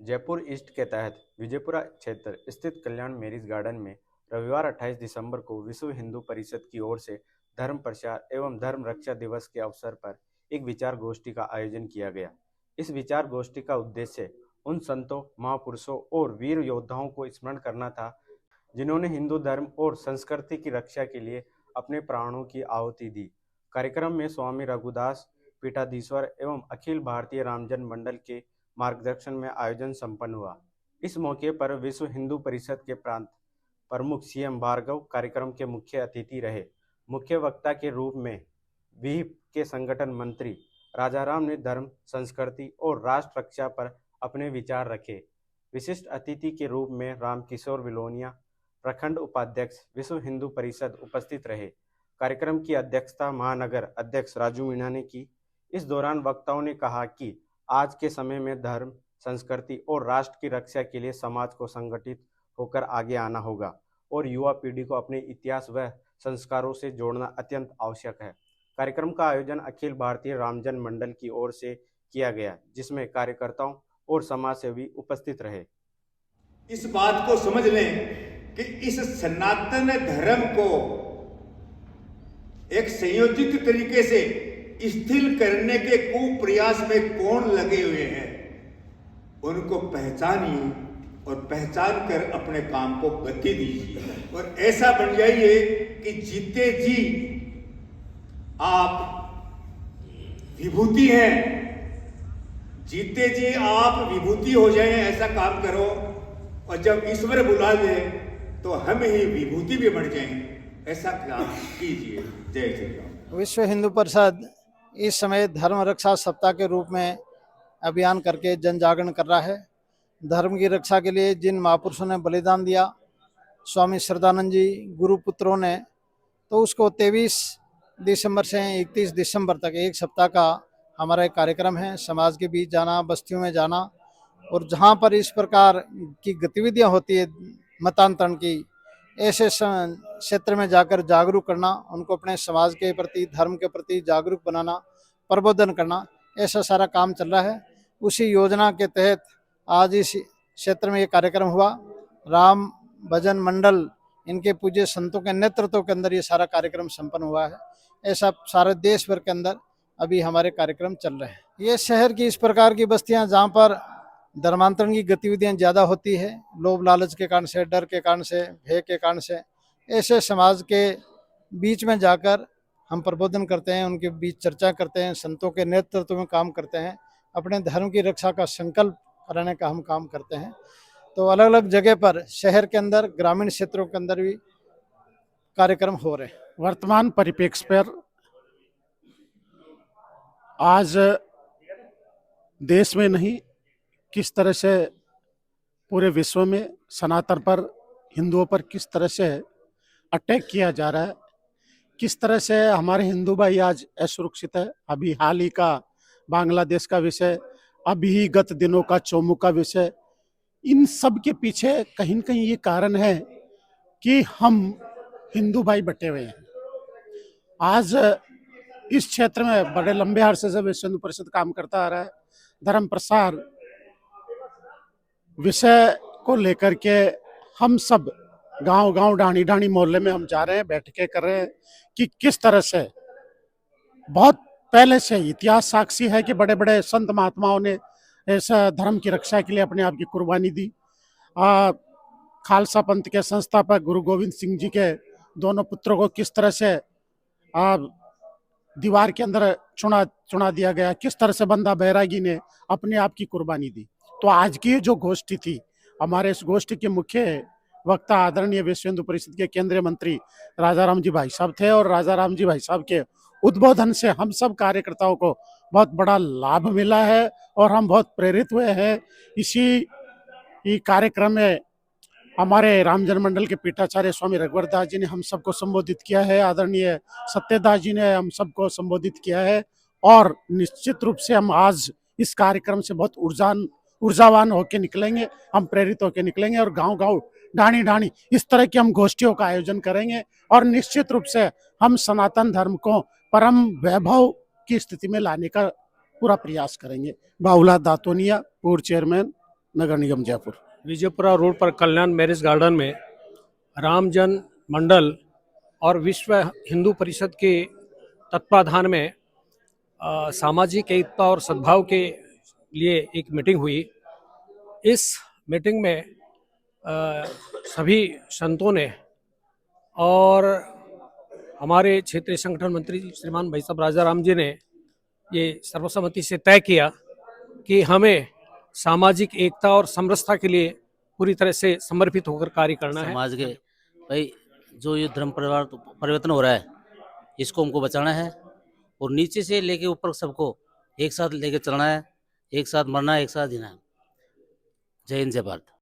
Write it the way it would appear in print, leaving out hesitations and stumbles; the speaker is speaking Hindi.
जयपुर ईस्ट के तहत विजयपुरा क्षेत्र स्थित कल्याण मैरिज गार्डन में रविवार 28 दिसंबर को विश्व हिंदू परिषद की ओर से धर्म प्रचार एवं धर्म रक्षा दिवस के अवसर पर एक विचार गोष्ठी का आयोजन किया गया। इस विचार गोष्ठी का उद्देश्य उन संतों, महापुरुषों और वीर योद्धाओं को स्मरण करना था जिन्होंने हिंदू धर्म और संस्कृति की रक्षा के लिए अपने प्राणों की आहुति दी। कार्यक्रम में स्वामी रघुदास पीठाधीश्वर एवं अखिल भारतीय रामजन्म मंडल के मार्गदर्शन में आयोजन संपन्न हुआ। इस मौके पर विश्व हिंदू परिषद के प्रांत प्रमुख सीएम भार्गव कार्यक्रम के मुख्य अतिथि रहे। मुख्य वक्ता के रूप में विहिप के संगठन मंत्री राजाराम ने धर्म, संस्कृति और राष्ट्र रक्षा पर अपने विचार रखे। विशिष्ट अतिथि के रूप में रामकिशोर विलोनिया, प्रखंड उपाध्यक्ष विश्व हिंदू परिषद उपस्थित रहे। कार्यक्रम की अध्यक्षता महानगर अध्यक्ष राजू मीणा ने की। इस दौरान वक्ताओं ने कहा कि आज के समय में धर्म, संस्कृति और राष्ट्र की रक्षा के लिए समाज को संगठित होकर आगे आना होगा और युवा पीढ़ी को अपने इतिहास व संस्कारों से जोड़ना अत्यंत आवश्यक है। कार्यक्रम का आयोजन अखिल भारतीय रामजन्म मंडल की ओर से किया गया, जिसमें कार्यकर्ताओं और समाजसेवी उपस्थित रहे। इस बात को समझ लें कि इस सनातन धर्म को एक संयोजित तरीके से स्थिर करने के कुप्रयास में कौन लगे हुए हैं, उनको पहचानिए और पहचान कर अपने काम को गति दीजिए और ऐसा बन जाइए कि जीते जी आप विभूति हैं, जीते जी आप विभूति हो जाएं। ऐसा काम करो और जब ईश्वर बुला ले तो हम ही विभूति भी बन जाएं। ऐसा काम कीजिए। जय श्री राम। विश्व हिंदू परिषद इस समय धर्म रक्षा सप्ताह के रूप में अभियान करके जन जागरण कर रहा है। धर्म की रक्षा के लिए जिन महापुरुषों ने बलिदान दिया, स्वामी श्रद्धानंद जी गुरुपुत्रों ने, तो उसको 23 दिसंबर से 31 दिसंबर तक एक सप्ताह का हमारा एक कार्यक्रम है। समाज के बीच जाना, बस्तियों में जाना और जहाँ पर इस प्रकार की गतिविधियाँ होती है मतांतरण की, ऐसे क्षेत्र में जाकर जागरूक करना, उनको अपने समाज के प्रति, धर्म के प्रति जागरूक बनाना, प्रबोधन करना, ऐसा सारा काम चल रहा है। उसी योजना के तहत आज इस क्षेत्र में ये कार्यक्रम हुआ। राम भजन मंडल, इनके पूज्य संतों के नेतृत्व के अंदर ये सारा कार्यक्रम संपन्न हुआ है। ऐसा सारे देश भर के अंदर अभी हमारे कार्यक्रम चल रहे हैं। ये शहर की इस प्रकार की बस्तियां जहाँ पर धर्मांतरण की गतिविधियां ज़्यादा होती है, लोभ लालच के कारण से, डर के कारण से, भय के कारण से, ऐसे समाज के बीच में जाकर हम प्रबोधन करते हैं, उनके बीच चर्चा करते हैं, संतों के नेतृत्व में काम करते हैं, अपने धर्म की रक्षा का संकल्प कराने का हम काम करते हैं। तो अलग अलग जगह पर शहर के अंदर, ग्रामीण क्षेत्रों के अंदर भी कार्यक्रम हो रहे हैं। वर्तमान परिप्रेक्ष्य पर आज देश में नहीं, किस तरह से पूरे विश्व में सनातन पर, हिंदुओं पर किस तरह से अटैक किया जा रहा है, किस तरह से हमारे हिंदू भाई आज असुरक्षित है। अभी हाल ही का बांग्लादेश का विषय, अभी ही गत दिनों का चोमू का विषय, इन सब के पीछे कहीं न कहीं ये कारण है कि हम हिंदू भाई बटे हुए हैं। आज इस क्षेत्र में बड़े लंबे अरसे से विश्व हिंदू परिषद काम करता आ रहा है। धर्म प्रसार विषय को लेकर के हम सब गांव-गांव, ढाणी-ढाणी मोहल्ले में हम जा रहे हैं, बैठकें कर रहे हैं कि किस तरह से बहुत पहले से इतिहास साक्षी है कि बड़े बड़े संत महात्माओं ने ऐसा धर्म की रक्षा के लिए अपने आप की कुर्बानी दी। खालसा पंथ के संस्थापक गुरु गोविंद सिंह जी के दोनों पुत्रों को किस तरह से दीवार के अंदर चुना दिया गया, किस तरह से बंदा बैरागी ने अपने आप की कुर्बानी दी। तो आज की जो गोष्ठी थी, हमारे इस गोष्ठी के मुख्य वक्ता आदरणीय विश्व हिंदू परिषद के केंद्रीय मंत्री राजाराम जी भाई साहब थे और राजाराम जी भाई साहब के उद्बोधन से हम सब कार्यकर्ताओं को बहुत बड़ा लाभ मिला है और हम बहुत प्रेरित हुए हैं। इसी कार्यक्रम में हमारे रामजन्म मंडल के पीठाचार्य स्वामी रघुवर दास जी ने हम सबको संबोधित किया है, आदरणीय सत्यदास जी ने हम सबको संबोधित किया है और निश्चित रूप से हम आज इस कार्यक्रम से बहुत ऊर्जावान होकर निकलेंगे, हम प्रेरित होकर निकलेंगे और गांव-गांव, ढाणी-ढाणी इस तरह की हम गोष्ठियों का आयोजन करेंगे और निश्चित रूप से हम सनातन धर्म को परम वैभव की स्थिति में लाने का पूरा प्रयास करेंगे। बाबूलाल दातोनिया, पूर्व चेयरमैन, नगर निगम जयपुर। विजयपुरा रोड पर कल्याण मैरिज गार्डन में रामजन मंडल और विश्व हिंदू परिषद के तत्वाधान में सामाजिक एकता और सद्भाव के लिए एक मीटिंग हुई। इस मीटिंग में सभी संतों ने और हमारे क्षेत्रीय संगठन मंत्री श्रीमान भाई साहब राजा राम जी ने ये सर्वसम्मति से तय किया कि हमें सामाजिक एकता और समरसता के लिए पूरी तरह से समर्पित होकर कार्य करना है। समाज के भाई जो ये धर्म परिवर्तन हो रहा है इसको हमको बचाना है और नीचे से लेके ऊपर सबको एक साथ लेके चलना है, एक साथ मरना है, एक साथ जीना है। जय हिंद जय भारत।